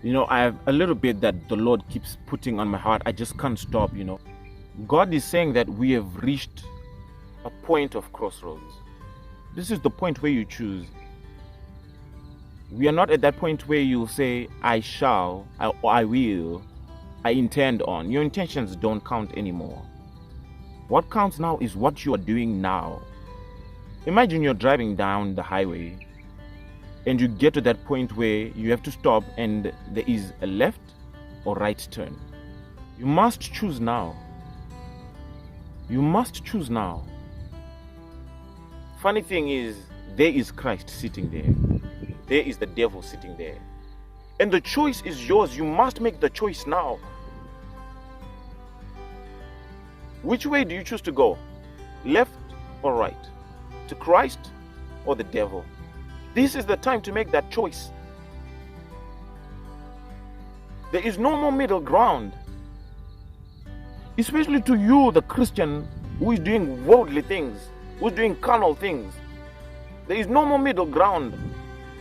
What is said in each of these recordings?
I have a little bit that the Lord keeps putting on my heart. I just can't stop. God is saying that we have reached a point of crossroads. This is the point where you choose. We are not at that point where you say, I shall, I will, I intend on. Your intentions don't count anymore. What counts now is what you are doing now. Imagine you're driving down the highway and you get to that point where you have to stop and there is a left or right turn. You must choose now. You must choose now. Funny thing is, there is Christ sitting there. There is the devil sitting there. And the choice is yours. You must make the choice now. Which way do you choose to go? Left or right? To Christ or the devil? This is the time to make that choice. There is no more middle ground. Especially to you, the Christian who is doing worldly things, who is doing carnal things. There is no more middle ground.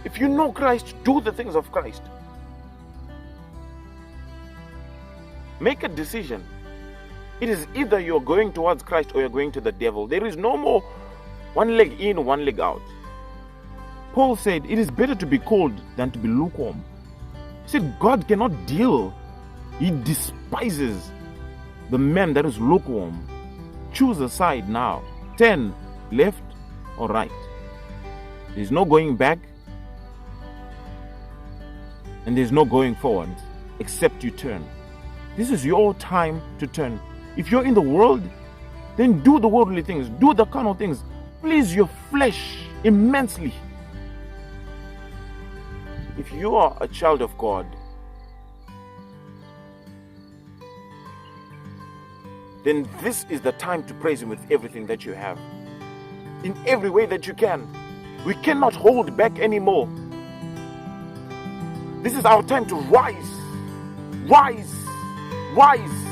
If you know Christ, do the things of Christ. Make a decision. It is either you're going towards Christ or you're going to the devil. There is no more one leg in, one leg out. Paul said, it is better to be cold than to be lukewarm. He said, God cannot deal. He despises the man that is lukewarm. Choose a side now. Turn left or right. There's no going back. And there's no going forward except you turn. This is your time to turn. If you're in the world, then do the worldly things. Do the carnal things. Please your flesh immensely. If you are a child of God, then this is the time to praise Him with everything that you have. In every way that you can. We cannot hold back anymore. This is our time to rise. Rise. Rise.